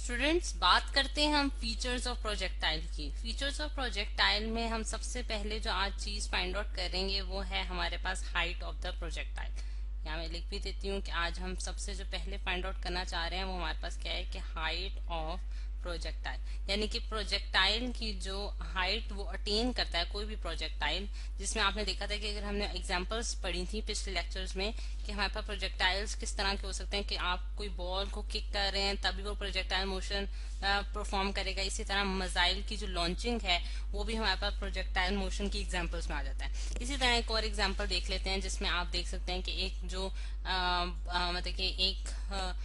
Students, बात करते हैं हम फीचर्स ऑफ प्रोजेक्टाइल की। फीचर्स ऑफ प्रोजेक्टाइल में हम सबसे पहले जो आज चीज फाइंड आउट करेंगे वो है हमारे पास हाइट ऑफ द प्रोजेक्टाइल। यहाँ मैं लिख भी देती हूँ कि आज हम सबसे जो पहले फाइंड आउट करना चाह रहे हैं वो हमारे पास क्या है कि हाइट ऑफ प्रोजेक्टाइल, यानी कि प्रोजेक्टाइल की जो हाइट वो अटेन करता है कोई भी प्रोजेक्टाइल। जिसमें आपने देखा था कि अगर हमने एग्जांपल्स पढ़ी थी पिछले लेक्चर्स में कि हमारे पास प्रोजेक्टाइल्स किस तरह के हो सकते हैं कि आप कोई बॉल को किक कर रहे हैं तभी वो प्रोजेक्टाइल मोशन परफॉर्म करेगा। इसी तरह मिसाइल की जो लॉन्चिंग है वो भी हमारे पास प्रोजेक्टाइल मोशन की एग्जांपल्स में आ जाता है। इसी तरह एक और एग्जांपल देख लेते हैं जिसमें आप देख सकते हैं कि एक जो मतलब कि एक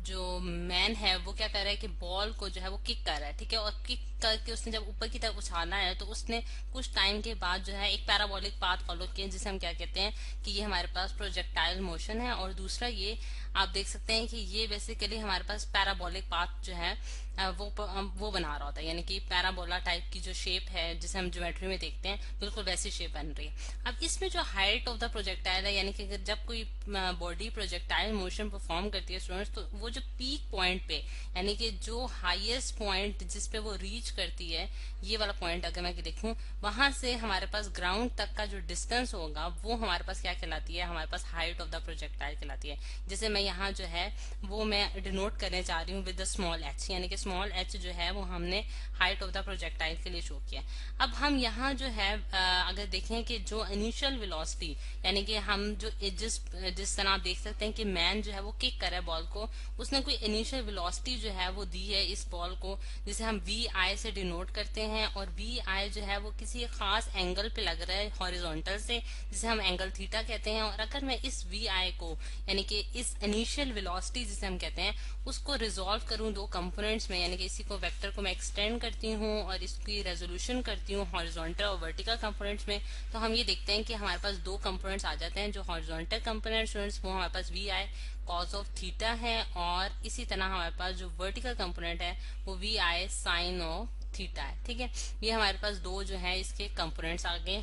जो मैन है वो क्या कर रहा है कि बॉल को जो है वो किक कर रहा है, ठीक है। और किक करके उसने जब ऊपर की तरफ उछाला है तो उसने कुछ टाइम के बाद जो है एक पैराबोलिक पाथ फॉलो किया जिसे हम क्या कहते हैं कि ये हमारे पास प्रोजेक्टाइल मोशन है। और दूसरा ये आप देख सकते हैं कि ये बेसिकली हमारे पास पैराबोलिक पाथ जो है वो बना रहा होता है, यानी कि पैराबोला टाइप की जो शेप है जिसे हम ज्योमेट्री में देखते हैं बिल्कुल वैसी शेप बन रही है। अब इसमें जो हाइट ऑफ द प्रोजेक्टाइल है, यानी कि अगर जब कोई बॉडी प्रोजेक्टाइल मोशन परफॉर्म करती है स्टूडेंट्स, तो वो जो पीक पॉइंट पे यानी कि जो हाईएस्ट पॉइंट जिस पे वो रीच करती है, ये वाला पॉइंट अगर मैं देखूं, वहां से हमारे पास ग्राउंड तक का जो डिस्टेंस होगा वो हमारे पास क्या कहलाती है, हमारे पास हाइट ऑफ द प्रोजेक्टाइल कहलाती है। जैसे मैं यहाँ जो है वो मैं डिनोट करने जा रही हूँ विद द स्मॉल एच, यानी कि स्मॉल एच जो है वो हमने हाइट ऑफ द प्रोजेक्टाइल के लिए शो किया। अब हम यहाँ जो है अगर देखें कि जो इनिशियल वेलोसिटी, यानी कि हम जो जिस तरह आप देख सकते हैं कि मैन जो है वो किक कर रहा है बॉल को, उसने कोई इनिशियल वेलोसिटी जो है वो दी है इस बॉल को जिसे हम वी आई से डिनोट करते हैं। और वी आई जो है वो किसी खास एंगल पे लग रहा है हॉरिजॉन्टल से, जिसे हम एंगल थीटा कहते हैं। और अगर मैं इस वी आई को यानी कि इस इनिशियल वेलोसिटी जिसे हम कहते हैं उसको रिजोल्व करूं दो कंपोनेंट्स में, यानी कि इसी को वेक्टर को मैं एक्सटेंड करती हूँ और इसकी रेजोल्यूशन करती हूँ हॉरिजॉन्टल और वर्टिकल कंपोनेंट्स में, तो हम ये देखते हैं कि हमारे पास दो कंपोनेंट्स आ जाते हैं। जो हॉरिजॉन्टल कंपोनेंट स्टूडेंट्स वो हमारे पास V I cos of theta है, और इसी तरह हमारे पास जो वर्टिकल कंपोनेंट है वो V I sine of theta है, ठीक है। ये हमारे पास दो जो है इसके कंपोनेंट्स आ गए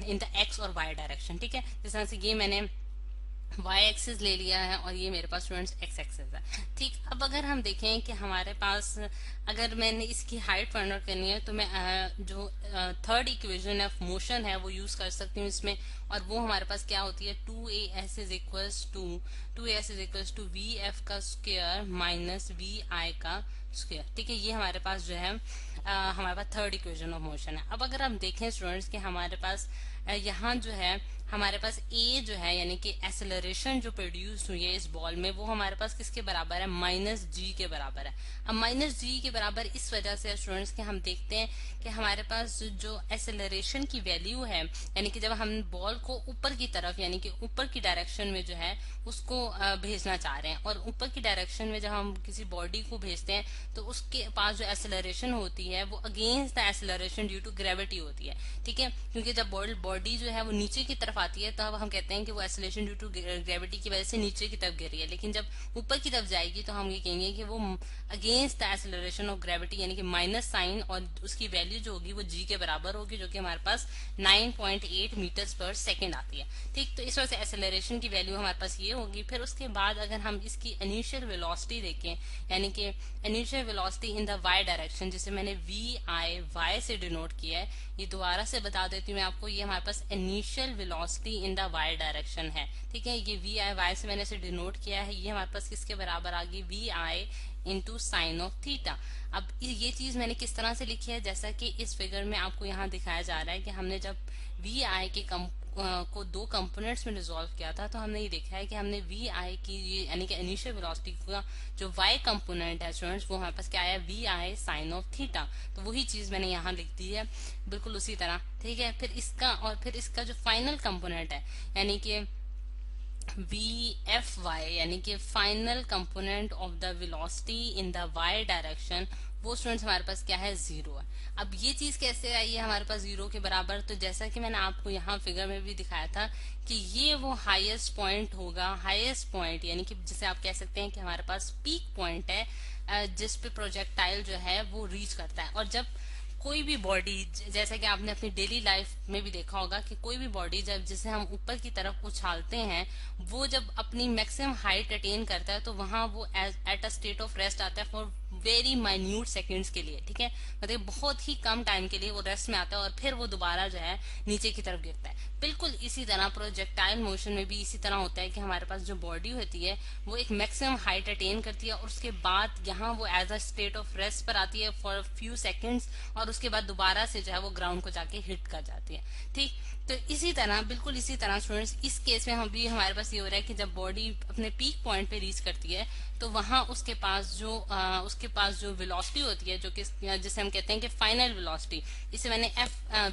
इन द एक्स और वाई डायरेक्शन, ठीक है। जिस तरह से ये मैंने y एक्सिस ले लिया है और ये मेरे पास स्टूडेंट्स x एक्सिस है, ठीक। अब अगर हम देखें कि हमारे पास अगर मैंने इसकी हाइट फाइंड आउट करनी है तो मैं जो थर्ड इक्वेशन ऑफ मोशन है वो यूज कर सकती हूँ इसमें, और वो हमारे पास क्या होती है 2as is equals to V F का स्क्वायर माइनस वी आई का स्क्वायर, ठीक है। ये हमारे पास जो है हमारे पास थर्ड इक्वेशन ऑफ मोशन है। अब अगर हम देखें स्टूडेंट्स कि हमारे पास यहाँ जो है हमारे पास ए जो है यानी कि एक्सेलरेशन जो प्रोड्यूस हुई है इस बॉल में वो हमारे पास किसके बराबर है, माइनस जी के बराबर है। अब माइनस जी के बराबर इस वजह से स्टूडेंट्स के हम देखते हैं कि हमारे पास जो एक्सेलरेशन की वैल्यू है, यानी कि जब हम बॉल को ऊपर की तरफ यानी कि ऊपर की डायरेक्शन में जो है उसको भेजना चाह रहे हैं, और ऊपर की डायरेक्शन में जब हम किसी बॉडी को भेजते हैं तो उसके पास जो एक्सेलरेशन होती है वो against the acceleration due to gravity होती है, ठीक है। क्योंकि जब बॉडी जो है वो नीचे की तरफ आती है तब हम कहते हैं कि वो एक्सेलरेशन ड्यू टू ग्रेविटी की वजह से नीचे की तरफ गिर रही है, लेकिन जब ऊपर की तरफ जाएगी तो हम ये कहेंगे कि वो against the acceleration of gravity, यानी कि माइनस साइन, और उसकी वैल्यू जो होगी वो जी के बराबर होगी, जो कि हमारे पास 9.8 मीटर्स पर सेकेंड आती है, ठीक। तो इस वजह से एक्सेलरेशन की वैल्यू हमारे पास ये होगी। फिर उसके बाद अगर हम इसकी इनिशियल वेलोसिटी देखें, यानी कि initial velocity in the Y direction, जिसे मैंने वी आई वाई से डिनोट किया है, ये दोबारा से बता देती हूँ मैं आपको, ये हमारे पास initial velocity in the Y direction है, ठीक है। ये वी आई वाई से मैंने इसे डिनोट किया है, ये हमारे पास किसके बराबर आ गई, V I into sine of theta. अब ये चीज मैंने किस तरह से लिखी है, जैसा कि इस फिगर में आपको यहाँ दिखाया जा रहा है कि हमने जब वी आई के को दो कंपोनेंट्स में रिजोल्व किया था तो हमने ये देखा है कि हमने वी आई की यानी कि इनिशियल वेलोसिटी का जो वाई कंपोनेंट है स्टूडेंट्स वो हमारे पास क्या आया, V I sine of theta. तो वही चीज मैंने यहाँ लिख दी है बिल्कुल उसी तरह, ठीक है। फिर इसका जो फाइनल कंपोनेंट है यानी कि वी एफ वाई, यानी कि final component of the velocity in the Y direction, वो स्टूडेंट्स हमारे पास क्या है, जीरो है। अब ये चीज कैसे आई है हमारे पास जीरो के बराबर, तो जैसा कि मैंने आपको यहाँ फिगर में भी दिखाया था कि ये वो हाईएस्ट पॉइंट होगा, हाईएस्ट पॉइंट यानी कि जिसे आप कह सकते हैं कि हमारे पास पीक पॉइंट है जिस पे प्रोजेक्टाइल जो है वो रीच करता है। और जब कोई भी बॉडी, जैसा कि आपने अपनी डेली लाइफ में भी देखा होगा कि कोई भी बॉडी जब जिसे हम ऊपर की तरफ उछालते हैं, वो जब अपनी मैक्सिमम हाइट अटेन करता है तो वहां वो at a state of rest आता है फॉर वेरी माइन्यूट सेकंड्स के लिए, ठीक है, मतलब बहुत ही कम टाइम के लिए वो रेस्ट में आता है और फिर वो दोबारा जो है नीचे की तरफ गिरता है। बिल्कुल इसी तरह प्रोजेक्टाइल मोशन में भी इसी तरह होता है कि हमारे पास जो बॉडी होती है वो एक मैक्सिमम हाइट अटेन करती है और उसके बाद यहाँ वो as a state of rest पर आती है फॉर फ्यू सेकेंड्स और उसके बाद दोबारा से जो है वो ग्राउंड को जाके हिट कर जाती है। ठीक, तो इसी तरह, बिल्कुल इसी तरह स्टूडेंट्स, इस केस में हम भी हमारे पास ये हो रहा है कि जब बॉडी अपने पीक पॉइंट पे रीच करती है तो वहां उसके पास जो वेलोसिटी होती है, जो कि जिसे हम कहते हैं कि फाइनल वेलोसिटी, इसे मैंने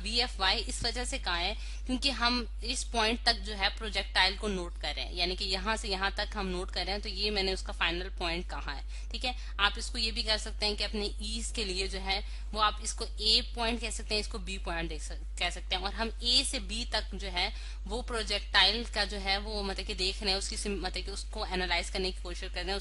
VFY इस वजह से कहा है क्योंकि हम इस पॉइंट तक जो है प्रोजेक्टाइल को नोट कर रहे हैं, यानी कि यहाँ से यहाँ तक हम नोट कर रहे हैं, तो ये मैंने उसका फाइनल पॉइंट कहा है। ठीक है, आप इसको ये भी कह सकते हैं कि अपने ईज के लिए जो है वो आप इसको A पॉइंट कह सकते हैं, इसको B पॉइंट कह सकते हैं, और हम A से B तक जो है वो प्रोजेक्टाइल का जो है वो मतलब कि देख रहे हैं, उसकी मतलब कि उसको एनालाइज करने की कोशिश कर रहे हैं,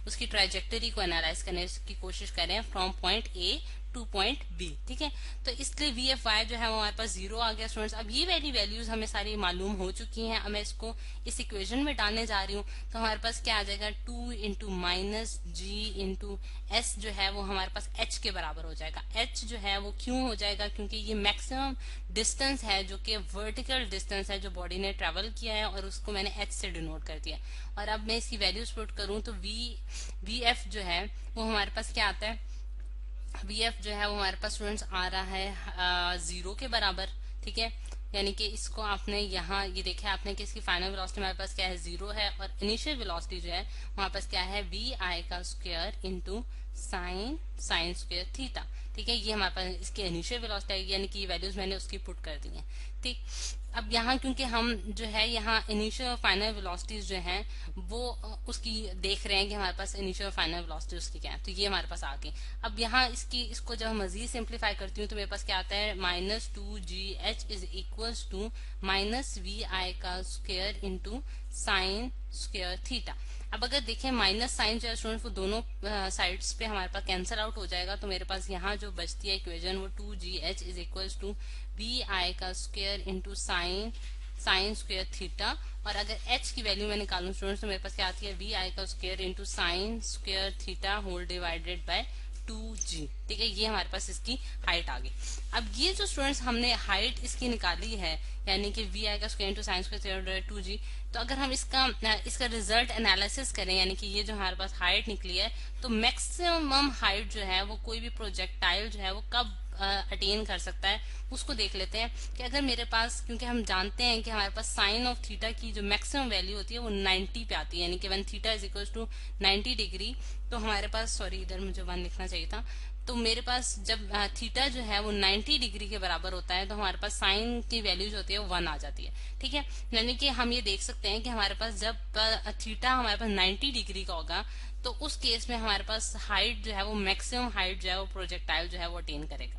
उसकी ट्राजेक्टरी को एनालाइज करने की कोशिश कर रहे हैं from point A two point B। ठीक है, तो इसलिए VFY जो है वो हमारे पास 0 आ गया स्टूडेंट्स। अब ये वाली वैल्यूज हमें सारी मालूम हो चुकी हैं, अब मैं इसको इस इक्वेशन में डालने जा रही हूँ, तो हमारे पास क्या आ जाएगा, 2 इंटू माइनस जी इंटू एस जो है वो हमारे पास h के बराबर हो जाएगा। h जो है वो क्यों हो जाएगा, क्योंकि ये मैक्सिमम डिस्टेंस है जो कि वर्टिकल डिस्टेंस है जो बॉडी ने ट्रेवल किया है और उसको मैंने h से डिनोट कर दिया। और अब मैं इसकी वैल्यूज पुट करूं तो VF जो है वो हमारे पास क्या आता है, VF जो है वो हमारे पास स्टूडेंट्स आ रहा है 0 के बराबर। ठीक है, यानी कि इसको आपने यहाँ ये देखा है आपने कि इसकी फाइनल वेलोसिटी हमारे पास क्या है, 0 है, और इनिशियल वेलोसिटी जो है हमारे पास क्या है, VI का square into sine square theta. ठीक है, ये हमारे पास इसकी इनिशियल वेलोसिटी आएगी, यानी कि ये वैल्यूज मैंने उसकी पुट कर दी है। ठीक, अब यहाँ क्योंकि हम जो है यहाँ इनिशियल और फाइनल वेलोसिटीज जो हैं वो उसकी देख रहे हैं कि हमारे पास इनिशियल और फाइनल वेलोसिटी उसकी क्या है, तो ये हमारे पास आ गई। अब यहाँ इसको जब मजीद सिंप्लीफाई करती हूँ तो मेरे पास क्या आता है, -2GH is equals to -VI का square into sine square theta. अब अगर देखें माइनस साइन जो है स्टूडेंट वो दोनों साइड्स पे हमारे पास कैंसिल आउट हो जाएगा, तो मेरे पास यहाँ जो बचती है इक्वेशन वो 2GH is equals to VI का square into sine square theta. और अगर h की वैल्यू मैं निकालूं स्टूडेंट्स तो मेरे पास क्या आती है, VI का square into sine square theta whole divided by 2G। ठीक है, ये हमारे पास इसकी हाइट आ गई। अब ये जो स्टूडेंट्स हमने हाइट इसकी निकाली है, यानी कि VI का square into sine square 2G, तो अगर हम इसका रिजल्ट एनालिसिस करें, यानी कि ये जो हमारे पास हाइट निकली है, तो मैक्सिमम हाइट जो है वो कोई भी प्रोजेक्टाइल जो है वो कब अटेन कर सकता है उसको देख लेते हैं। कि अगर मेरे पास, क्योंकि हम जानते हैं कि हमारे पास साइन ऑफ थीटा की जो मैक्सिमम वैल्यू होती है वो 90 पे आती है, यानी कि when theta is equal to 90 degree, तो हमारे पास, सॉरी इधर मुझे 1 लिखना चाहिए था, तो मेरे पास जब थीटा जो है वो 90 डिग्री के बराबर होता है तो हमारे पास साइन की वैल्यू जो होती है वो 1 आ जाती है। ठीक है, यानी कि हम ये देख सकते हैं कि हमारे पास जब थीटा हमारे पास 90 डिग्री का होगा तो उस केस में हमारे पास हाइट जो है वो मैक्सिमम हाइट जो है वो प्रोजेक्टाइल जो है वो अटेन करेगा।